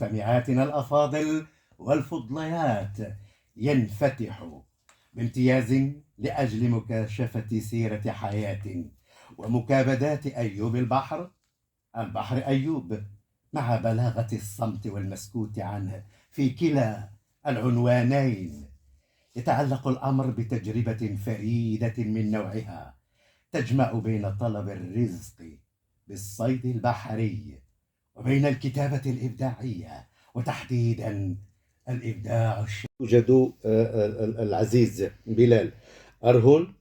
مستمعاتنا الأفاضل والفضليات، ينفتح بامتياز لأجل مكاشفة سيرة حياة ومكابدات أيوب البحر أيوب، مع بلاغة الصمت والمسكوت عنه في كلا العنوانين. يتعلق الأمر بتجربة فريدة من نوعها، تجمع بين طلب الرزق بالصيد البحري وبين الكتابة الإبداعية، وتحديدا الإبداع الشعري. يوجد العزيز بلال أرهون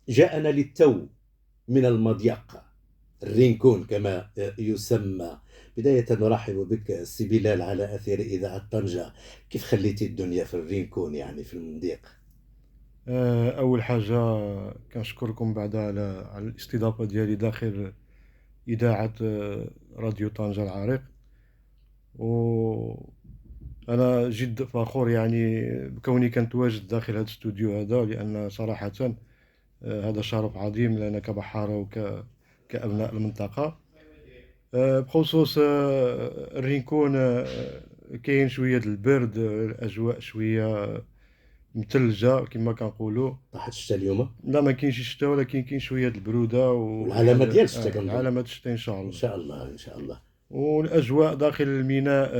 جاءنا للتو من المضيق، الرينكون كما يسمى. بداية نرحب بك سي بلال على أثير إذاعة طنجة. كيف خليتي الدنيا في الرينكون، يعني في المضيق؟ أول حاجة كنشكركم بعدا على الاستضافة ديالي داخل إذاعة راديو طنجة العريق. وأنا جد فخور يعني بكوني كنتواجد داخل هذا الاستوديو هذا، لأن صراحة هذا شرف عظيم لنا كبحارة كأبناء المنطقة. بخصوص الرينكون، كاين شوية ديال البرد، الأجواء شوية متلجة كما كنقولوا. طاحت الشتا اليوم؟ لا، ما كاينش الشتا، ولكن كاين شويه د البروده والعلامة والحاجه ديال الشتا كنظن. العلامات الشتا ان شاء إن الله. شاء الله إن شاء الله. والاجواء داخل الميناء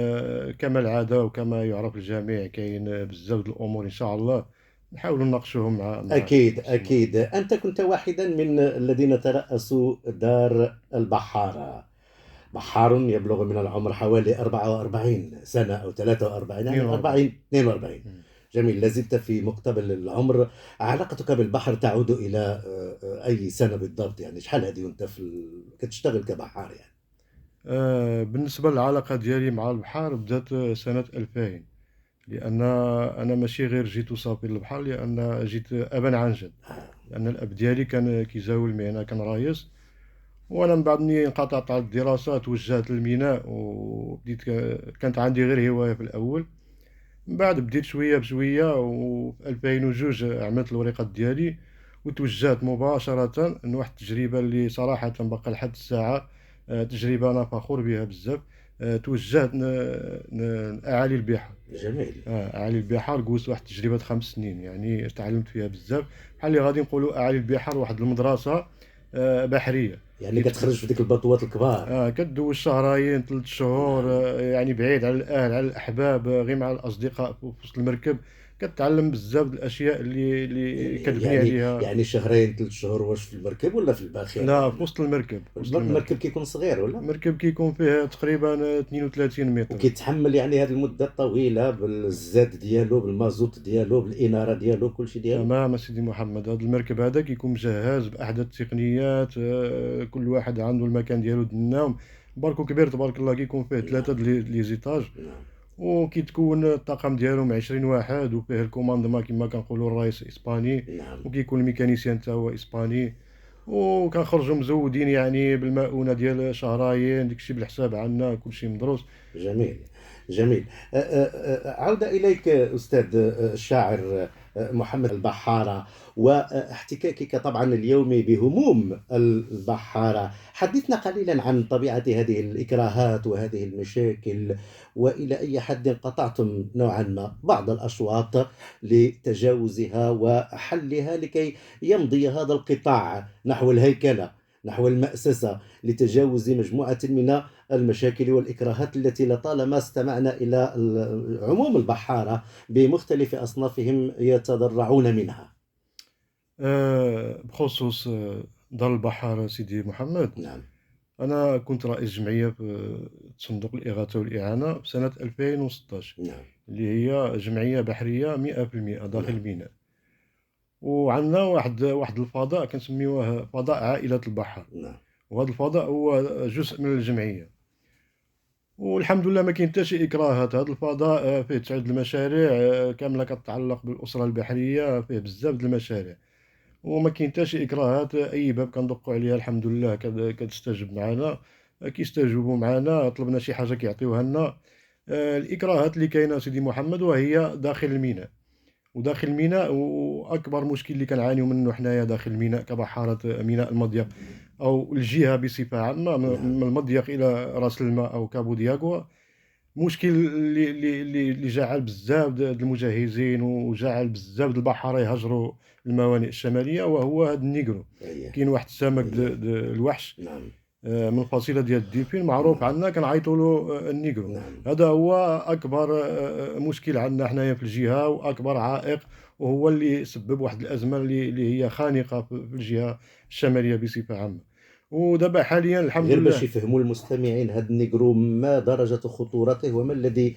كما العاده وكما يعرف الجميع، كاين بزاف د الامور ان شاء الله نحاولوا نناقشوهم مع أكيد المستمع. أكيد، أنت كنت واحدا من الذين ترأسوا دار البحارة. بحار يبلغ من العمر حوالي 44 سنة أو 43، يعني 42. 40 42. مم. جميل، لازلت في مقتبل العمر. علاقتك بالبحر تعود إلى أي سنة بالضبط؟ يعني شحال هذه وأنت كتشتغل كبحار يعني؟ بالنسبه للعلاقه ديالي مع البحر بدات سنه 2000، لان انا ماشي غير جيت وصافي للبحر، لان جيت ابا عن جد. لان الاب ديالي كان كيزاول المهنه، كان رايس. وانا من بعد ملي انقطعت على الدراسة توجهت للميناء، وبديت كانت عندي غير هواية في الاول. من بعد بديت شوية بشوية، وفي 2002 عملت الوريقات ديالي وتوجهت مباشرة لواحد التجربة اللي صراحة باقا لحد الساعة تجربة أنا فخور بها بزاف. توجهت لأعالي البحار. جميل. أعالي البحار قوس واحد تجربة 5 سنين، يعني تعلمت فيها بزاف. بحال اللي غادي نقولوا أعالي البحار واحد المدرسة بحرية. يعني كتخرج في ديك البطوات الكبار. كدوز شهرين 3 شهور، نعم. يعني بعيد على الأهل على الأحباب، غير مع الأصدقاء في وسط المركب. كتعلم بزاف د الأشياء اللي يعني كتبني يعني عليها. يعني شهرين 3 شهور واش في المركب ولا في الباخرة لا، في ولا؟ وسط المركب، في وسط المركب. المركب كيكون صغير ولا؟ المركب كيكون فيه تقريبا 32 متر. وكيتحمل يعني هذه المدة الطويلة بالزاد ديالو بالمازوت ديالو بالإنارة ديالو كلشي ديالو؟ تمام سيدي محمد، هذا المركب هذا كيكون مجهز بأحدث التقنيات. كل واحد عنده المكان ديالو د النوم. باركو كبير تبارك الله، كيكون فيه نعم 3 لي زيتاج. نعم وكيتكون الطاقم ديالهم 20 واحد، وفيه الكوماندما كما كنقولوا الرئيس اسباني. نعم. وكيكون الميكانيسيان حتى هو اسباني. وكنخرجوا مزودين يعني بالمؤونه ديال شهرين، داكشي بالحساب عنا كلشي مدروس. جميل جميل. عودة إليك أستاذ الشاعر محمد البحارة، واحتكاكك طبعا اليوم بهموم البحارة. حدثنا قليلا عن طبيعة هذه الإكراهات وهذه المشاكل، وإلى أي حد قطعتم نوعا ما بعض الأشواط لتجاوزها وحلها، لكي يمضي هذا القطاع نحو الهيكلة، نحو المأسسة، لتجاوز مجموعة من المشاكل والإكراهات التي لطالما استمعنا إلى عموم البحارة بمختلف أصنافهم يتضرعون منها. بخصوص دار البحر سيدي محمد، نعم انا كنت رئيس جمعيه في صندوق الاغاثه والاعانه في سنه 2016، نعم اللي هي جمعيه بحريه 100% داخل نعم الميناء. وعندنا واحد الفضاء كنسميوه فضاء عائله البحر. نعم. وهذا الفضاء هو جزء من الجمعيه. والحمد لله ما كاين حتى شي اكراهات. هذا الفضاء فيه 9 المشاريع كامله كتتعلق بالاسره البحريه، فيه بزاف د المشاريع. وما كاين حتى شي اكراهات. اي باب كندقوا عليها الحمد لله كتستجب معنا، كيستجوبوا معنا. طلبنا شي حاجه كيعطيوها لنا. الاكراهات اللي كاينه سيدي محمد وهي داخل الميناء. وداخل الميناء، واكبر مشكل اللي كنعانيو منه حنايا داخل الميناء كبحاره ميناء المضيق، او الجهه بصفه عامه، نعم من المضيق الى راس الماء او كابو دياغوا. مشكل اللي جعل بزاف د المجهزين وجعل بزاف د البحارة يهجروا الموانئ الشمالية، وهو هذا النيغرو. أيه. كاين واحد السمك أيه. الوحش نعم. من الفصيلة ديال الديلفين معروف نعم. عندنا كنعيطوا له النيغرو. نعم. هذا هو أكبر مشكل عندنا حنايا في الجهة، وأكبر عائق، وهو اللي سبب واحد الأزمة اللي هي خانقة في الجهة الشمالية بصفة عامة. ودابا حاليا الحمد غير باش لله. يفهموا المستمعين هذا النيجرو ما درجة خطورته وما الذي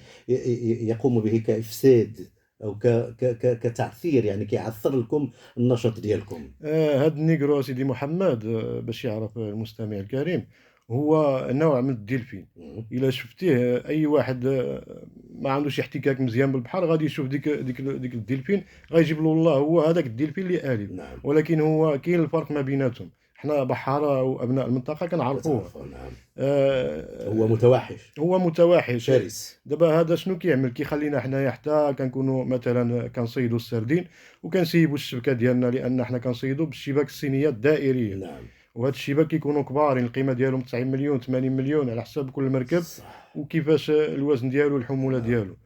يقوم به كإفساد أو كتعثير، يعني كيعثر لكم النشاط ديالكم. هاد النيغرو سيدي محمد، باش يعرف المستمع الكريم، هو نوع من الديلفين. مم. الا شفتيه اي واحد ما عندوش احتكاك مزيان بالبحر غادي يشوف ديك الديلفين، غايجيب له الله هو هذاك الديلفين اللي آلي. نعم. ولكن هو كاين الفرق ما بيناتهم. حنا بحارة وابناء المنطقه كنعرفوه. نعم. هو آه متوحش هو متوحش شرس. دابا هذا شنو كيعمل؟ كيخلينا حنايا حتى كنكونوا مثلا كنصيدوا السردين وكنسيبوا الشبكه ديالنا، لان حنا كنصيدوا بالشباك الصينيه الدائريه. نعم. وهاد الشباك كيكونوا كبارين، القيمه ديالهم 90 مليون 80 مليون على حسب كل مركب صح. وكيفاش الوزن ديالو والحموله ديالو.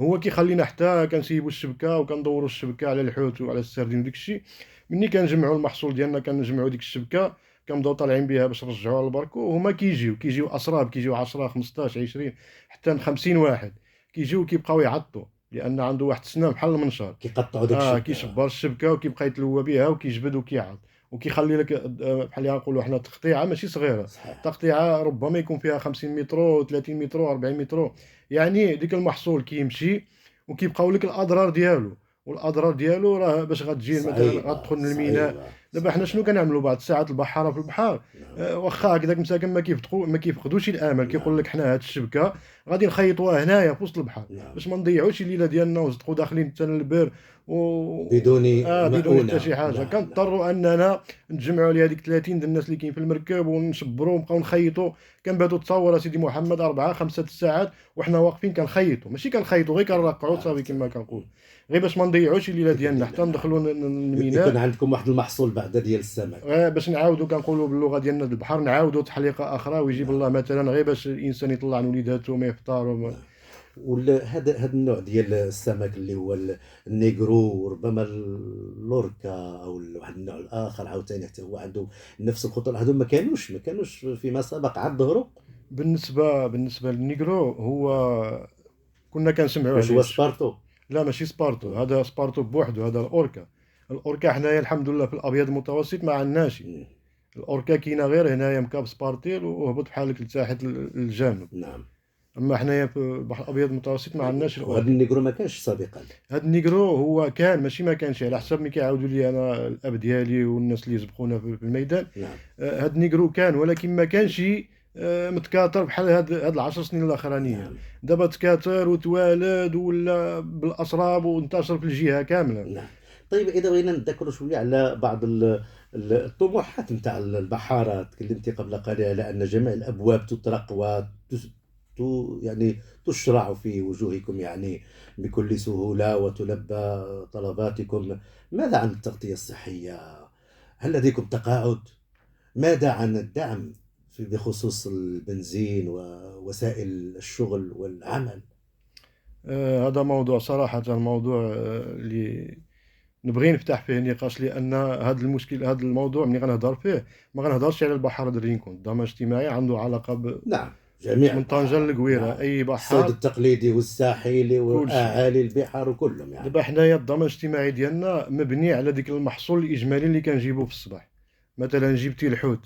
هو كيخلينا حتى كنسيبوا الشبكه وكندوروا الشبكه على الحوت وعلى السردين وديك الشيء. ملي كنجمعوا المحصول ديالنا كنجمعوا ديك الشبكه، كنبداو طالعين بها باش نرجعوها للبركو، وهما كيجيو اسراب، كيجيو 10 15 20 حتى 50 واحد، كيجيو كيبقاو يعطوا، لان عنده واحد السنان بحال المنشار. كيقطعوا ديك الشبكة. كيشبر الشبكه وكيبقى يتلوى بها وكيجبد وكيعض، وكيخلي لك بحال نقولوا حنا تقطيعه ماشي صغيره. صحيح. تقطيعه ربما يكون فيها 50 متر 30 متر 40 متر. يعني ديك المحصول كيمشي وكيبقاو لك الاضرار ديالو، والاضرار ديالو راه باش غتجي مثلا غتدخل الميناء. دابا حنا شنو كنعملوا بعض الساعات البحاره في البحر؟ واخا هكذاك مساكن ما كيفقدوش الامل، كيقول لك حنا هاد الشبكه غادي نخيطوها هنايا في وسط البحر باش ما نضيعوش الليله ديالنا وندخلوا داخلين حتى للبر بدون بدون حتى شي حاجه. كنضطروا اننا نجمعوا لي هذيك 30 ديال الناس اللي كاين في المركب ونشبروا ونبقاو نخيطوا. كنباتوا تصور سيدي محمد 4 5 ساعات وحنا واقفين كنخيطوا، ماشي كنخيطوا غير كنرقعوا صافي كما كنقول، غير باش ما نضيعوش الليله ديالنا حتى ندخلوا الميناء. يكون عندكم واحد المحصول بعد ديال السمك، باش نعاودوا كنقولوا باللغه ديالنا البحر، نعاودوا تحليقه اخرى ويجيب الله مثلا غير باش الانسان يطلع عن وليداته ما يفطر. هذا النوع ديال السمك اللي هو النيغرو، وربما اللوركا او واحد النوع الاخر عاوتاني حتى هو عنده نفس الخطوره، هذو ما كانوش فيما سبق عاد ظهروا. بالنسبه للنيغرو هو كنا كنسمعوا واش عليه. هو سبارتو؟ لا ماشي سبارتو، هذا سبارتو بوحدو، هذا الاوركا حنايا الحمد لله في الابيض المتوسط ما عندناش. الاوركا كاينه غير هنايا مكاب سبارتيل وهبط بحالك لتحت للجنوب. نعم. اما حنايا في البحر الابيض المتوسط ما عندناش. وهذا النيغرو ما كانش سابقا؟ هذا النيغرو هو كان ماشي ما كانش، على حسب ملي كيعاودوا لي انا الاب ديالي والناس اللي سبقونا في الميدان. نعم. هذا النيغرو كان، ولكن ما كانش متكاثر بحال هاد 10 سنين الاخرانيه. نعم. دابا تكاثر وتوالد ولا بالاسراب وانتشر في الجهه كامله. نعم. طيب اذا بغينا نذكروا شويه على بعض الطموحات نتاع البحاره، تكلمتي قبل قليل على ان جميع الابواب تطرق يعني تشرع في وجوهكم يعني بكل سهوله وتلبى طلباتكم. ماذا عن التغطيه الصحيه؟ هل لديكم تقاعد؟ ماذا عن الدعم بخصوص البنزين ووسائل الشغل والعمل؟ هذا موضوع صراحه موضوع اللي نبغي نفتح فيه نقاش، لان هذا المشكل، هذا الموضوع ملي غنهضر فيه ما غنهضرش على البحر الرينكون. الضمان الاجتماعي عنده علاقه نعم جميع من طنجة للقويره. نعم. اي الصيد بحر التقليدي والساحلي واعالي البحار وكلهم يعني. دابا حنايا الضمان الاجتماعي ديالنا مبني على ديك المحصول الاجمالي اللي كنجيبو في الصباح. مثلا جبتي الحوت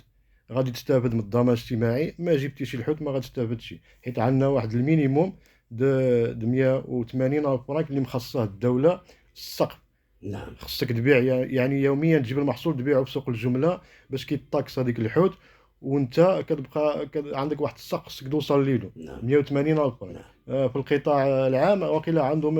غادي تستافد من الضمان الاجتماعي، ما جبتيش الحوت ما غتستافدش، حيت عندنا واحد المينيموم د 180 الف فرانك اللي مخصصه الدوله السقف. نعم. خصك تبيع يعني يوميا تجيب المحصول تبيعه في سوق الجمله باش كيطاكس هذيك الحوت، وانت كتبقى عندك واحد السقف خصك توصل ليلو. نعم. 180 الف فرانك. نعم. في القطاع العام واقيلا عندهم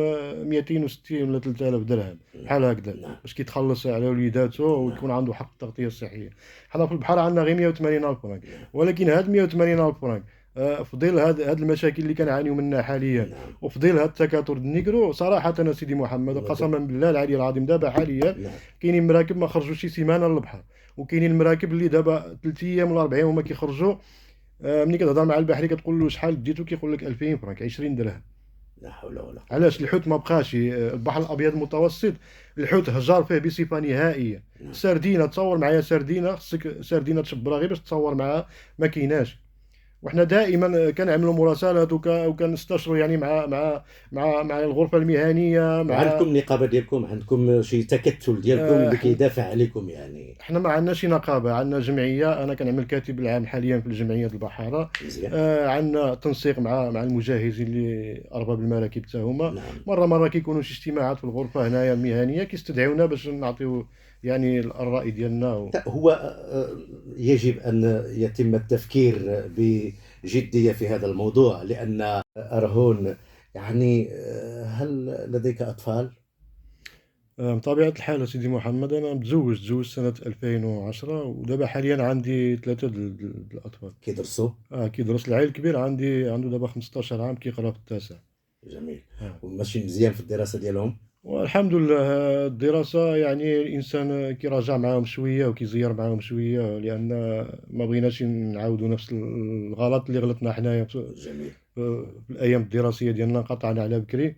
260 ولا 3000 درهم بحال هكذا. نعم. باش كيتخلص على وليداته ويكون عنده حق التغطيه الصحيه. حنا في البحر عندنا غير 180 الف فرانك. ولكن هاد 180 الف فرانك في ظل هاد المشاكل اللي كنعانيو منها حاليا، نعم. وفي ظل هاد التكاثر النيغرو، صراحه انا سيدي محمد قسما بالله العلي العظيم دابا حاليا نعم. كاينين مراكب ما خرجوش شي سيمانه للبحر، وكاينين المراكب اللي دابا 3 ايام ولا 4 ايام هما كيخرجوا ملي كتهضر مع البحري كتقول له شحال ديتو كيقول لك 2000 فرانك 20 درهم. لا حول ولا قوة علاش؟ إلا الحوت ما بقاش، البحر الابيض المتوسط الحوت هجر فيه بصفه نهائيه. بالله. نعم. سردينه، تصور معايا سردينه، خصك سردينه تشبرها غير باش تصور معاها، ما كايناش. وحنا دائما كنعملوا مراسلات وكنستشروا يعني مع الغرفه المهنيه مع. وعندكم نقابة ديالكم، عندكم شي تكتل ديالكم اللي حنا كيدافع عليكم يعني؟ حنا ما عندناش نقابه، عندنا جمعيه، انا كنعمل كاتب العام حاليا في الجمعيه ديال البحاره. مزيان. عندنا تنسيق مع المجهزين اللي ارباب المراكب حتى هما. نعم. مره كيكونوا شي اجتماعات في الغرفه هنايا المهنيه كيستدعونا باش نعطيو يعني الراي ديالنا لا، هو يجب أن يتم التفكير بجدية في هذا الموضوع، لأن أرهون يعني هل لديك أطفال؟ بطبيعه الحال سيدي محمد انا تزوجت سنه 2010، ودابا حاليا عندي ثلاثه الاطفال. كيدرسوا؟ كيدرس العيل الكبير عنده دابا 15 عام كيقرا في التاسع. جميل. آه. وماشي مزيان في الدراسة ديالهم؟ والحمد لله الدراسة يعني الإنسان كيراجع معاهم شوية وكيزير معاهم شوية، لأن ما بغيناش نعاودوا نفس الغلط اللي غلطنا حنايا جميل. في الأيام الدراسية ديالنا، قطعنا على بكري.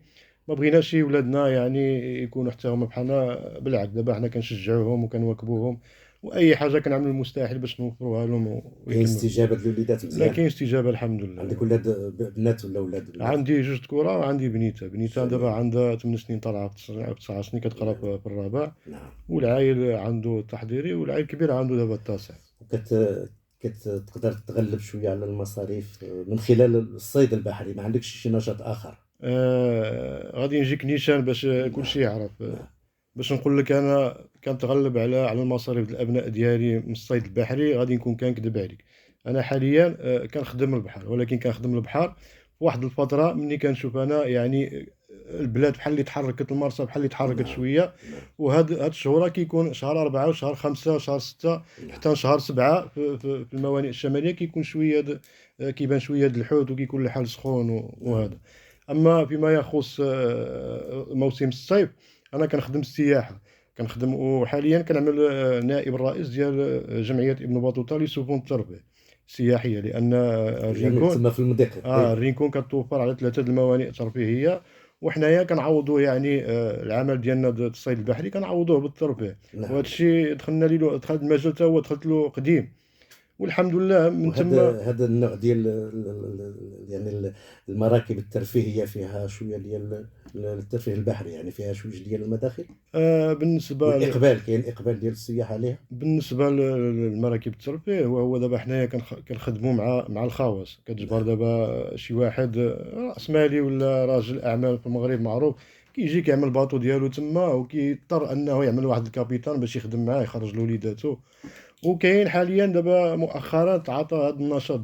ما بغيناش ولادنا يعني يكونوا حتى هما بحالنا، بالعكس دابا حنا كنشجعوهم وكنواكبوهم، وأي حاجة كنعملوا المستحيل باش نوفروها لهم كاين ويكملوا. استجابة للوليدات لا مزيان؟ كاين استجابة الحمد عندك لله. ولاد بنات ولا ولاد؟ عندي جوج كرة وعندي بنيتة دابا جميل. عندها 8 سنين طالعة في 9 سنين كتقرا نعم. في الرابع. نعم. والعائل عنده التحضيري، والعائل الكبير عنده دابا التاسع. كتقدر تتغلب شوية على المصاريف من خلال الصيد البحري؟ ما عندكش شي نشاط آخر؟ غادي نجيك نيشان باش نعم. كلشي يعرف. نعم. باش نقول لك انا كنتغلب على المصاريف ديال الابناء ديالي من الصيد البحري، غادي نكون كنكذب عليك. انا حاليا كنخدم البحر، ولكن كنخدم البحر في واحد الفتره ملي كنشوف انا يعني البلاد بحال اللي تحركت، المرسى بحال اللي تحركت نعم. شويه. نعم. هاد الشهورة كيكون شهر 4 وشهر 5 وشهر 6 نعم. حتى شهر 7 في الموانئ الشمالية كيكون شوية كيبان شوية الحوت وكيكون الحال سخون نعم. وهذا. أما فيما يخص موسم الصيف، أنا كنخدم السياحة. كنخدم وحاليا كنعمل نائب الرئيس ديال جمعية ابن بطوطة لسفن الترفيه السياحية، لأن جميل. الرينكون تما في المضيق قريب. الرينكون كتوفر على 3 الموانئ الترفيهية، وحنايا كنعوضوا يعني العمل ديالنا الصيد البحري كنعوضوه بالترفيه. وهذا نعم. الشيء دخلنا له، دخل المجال حتى هو دخلت له قديم، والحمد لله من تما. وهذا النوع ديال يعني المراكب الترفيهية فيها شوية ديال الترفيه البحري، يعني فيها شوية ديال المداخل بالنسبة والإقبال، كاين إقبال ديال السياح عليها؟ بالنسبة للمراكب الترفيه، وهو دابا حنايا كنخدموا مع الخواص. كتجبر نعم. دابا شي واحد رأس مالي ولا راجل أعمال في المغرب معروف، كيجي كيعمل باطو ديالو تما، وكيضطر أنه يعمل واحد الكابيتان باش يخدم معاه يخرج له وليداتو. وكاين حاليا دابا مؤخرا تعاطى هذا النشاط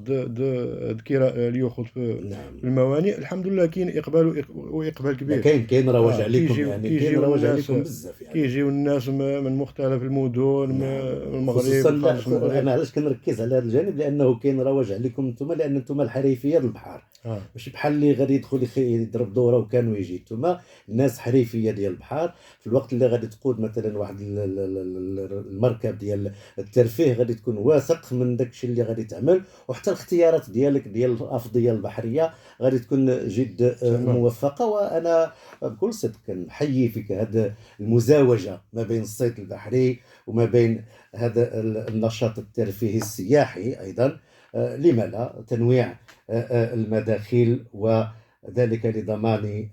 كراء اليخوت في نعم. الموانئ. الحمد لله كاين اقبال واقبال لا، كبير. كاين رواج عليكم، كيجيو يعني كاين رواج الناس، عليكم بزاف يعني. كيجيو الناس من مختلف المدن، من نعم. المغرب خصوصا لا، وخارج المغرب. انا علاش كنركز على هذا الجانب، لانه كاين رواج عليكم انتم، لان انتم الحريفيه ديال البحر. اه ماشي بحال اللي غادي يدخل يضرب دوره وكان ويجي. انتم الناس حريفيه ديال البحر. في الوقت اللي غادي تقود مثلا واحد المركب ديال الترفيه، غادي تكون واثق من داك الشيء اللي غادي تعمل، وحتى الاختيارات ديالك ديال الافضيه البحريه غادي تكون جد تمام. موفقه. وانا بكل صدق كنحيي فيك هذا المزاوجه ما بين الصيد البحري وما بين هذا النشاط الترفيهي السياحي أيضا. لما لا تنويع المداخيل، وذلك لضمان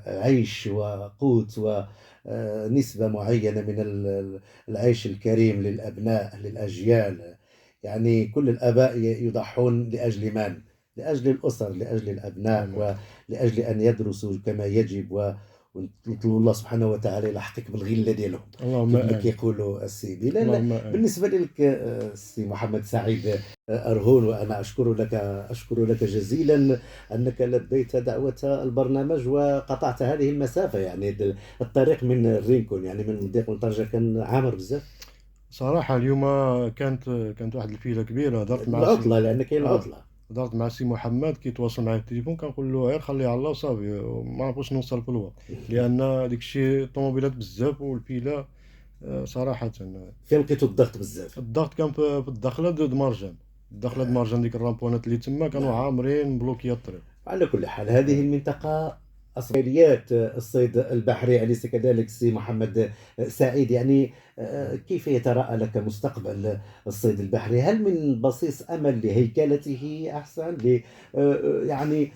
عيش وقوت ونسبة معينة من العيش الكريم للأبناء للأجيال. يعني كل الآباء يضحون لأجل من؟ لأجل الأسر، لأجل الأبناء، تمام. ولأجل أن يدرسوا كما يجب، ونطلب الله سبحانه وتعالى يلحقك بالغله ديالهم اللهم كما امين. كيقولوا السيدي. لا، اللهم امين. بالنسبه لك السي محمد سعيد أرهون، وانا اشكر لك جزيلا انك لبيت دعوه البرنامج وقطعت هذه المسافه. يعني الطريق من الرينكون، يعني من مضيق طنجه، كان عامر بزاف. صراحة اليوم كانت واحد الفيلة كبيرة. هضرت مع العطله، لان كاين اه العطله. هضرت مع سي محمد كيتواصل معايا في التليفون، كنقول له غير خليها على الله وصافي، وما نعرفوش نوصل في الوقت، لأن داك الشيء الطوموبيلات بزاف والفيلة. صراحة فين لقيتوا الضغط بزاف؟ الضغط كان في الدخلة د مرجان. داخله المارجان ديك الرامبونات اللي تما كانوا نعم. عامرين بلوكيات الطريق. على كل حال هذه المنطقة أصبحت الصيد البحري، أليس كذلك سي محمد سعيد؟ يعني كيف يتراءى لك مستقبل الصيد البحري؟ هل من بصيص أمل لهيكلته أحسن يعني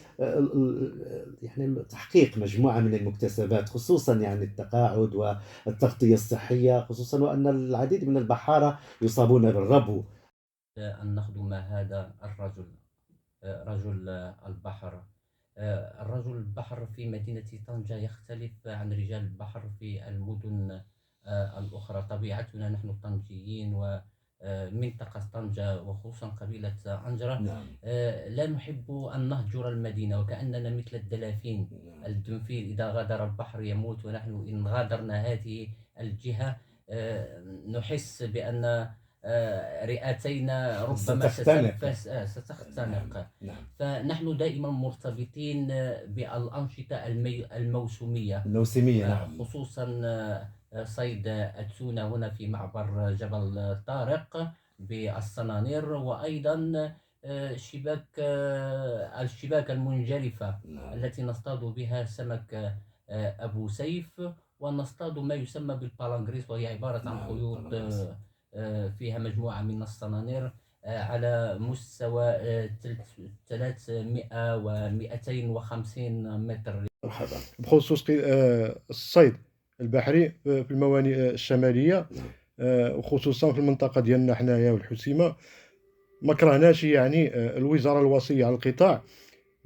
يعني تحقيق مجموعة من المكتسبات، خصوصا يعني التقاعد والتغطية الصحية، خصوصا وأن العديد من البحارة يصابون بالربو. أن نخدم هذا الرجل، رجل البحر. الرجل البحر في مدينة طنجة يختلف عن رجال البحر في المدن الأخرى. طبيعتنا نحن الطنجيين ومنطقة طنجة وخصوصا قبيلة عنجرة نعم. لا نحب أن نهجر المدينة، وكأننا مثل الدلافين. الدنفيل إذا غادر البحر يموت، ونحن إن غادرنا هذه الجهة نحس بأن رئتينا ربما ستختنق. نعم. فنحن دائما مرتبطين بالأنشطة الموسمية. نعم. خصوصا صيد التونة هنا في معبر جبل طارق بالصنانير، وأيضا الشباك المنجرفة نعم. التي نصطاد بها سمك أبو سيف، ونصطاد ما يسمى بالبالانغريس، وهي عبارة عن خيوط فيها مجموعة من الصنانير على مستوى 300 و 250 متر. مرحبا. بخصوص الصيد البحري في الموانئ الشمالية، وخصوصا في المنطقة ديالنا حنايا والحسيمة، ما كرهناش يعني الوزارة الوصية على القطاع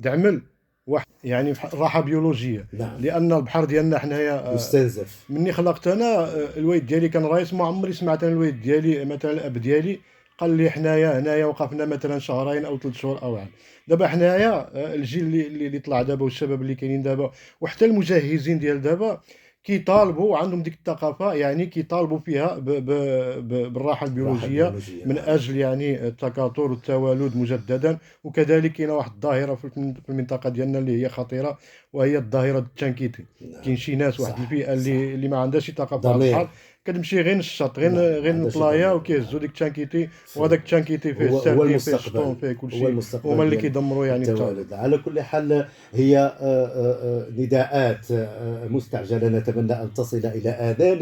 تعمل واحد يعني راحة بيولوجية. نعم. لأن البحر ديالنا حنايا مستنزف. مني خلقت أنا الوالد ديالي كان رايس، ما عمري سمعت أنا الوالد ديالي مثلا الأب ديالي قال لي حنايا هنايا وقفنا مثلا شهرين أو 3 شهور أو عام. دابا حنايا الجيل اللي طلع دابا والشباب اللي كاينين دابا وحتى المجهزين ديال دابا كيطالبوا عندهم ديك الثقافه، يعني كيطالبوا فيها بالراحه البيولوجيه من اجل يعني التكاثر والتوالد مجددا. وكذلك كاينه واحد الظاهره في المنطقه ديالنا اللي هي خطيره، وهي الظاهره التشانكيتي. كاين شي ناس واحد الفئه اللي ما عندهاش ثقافه على البحر، كتمشي غير الشط غير البلايا وكيهزوا ديك التشانكيتي، وهذاك التشانكيتي فيه السردين فيه الشطون فيه كلشي، هما اللي كيدمروا يعني التوالد. على كل حال هي نداءات مستعجله نتمنى ان تصل الى اذان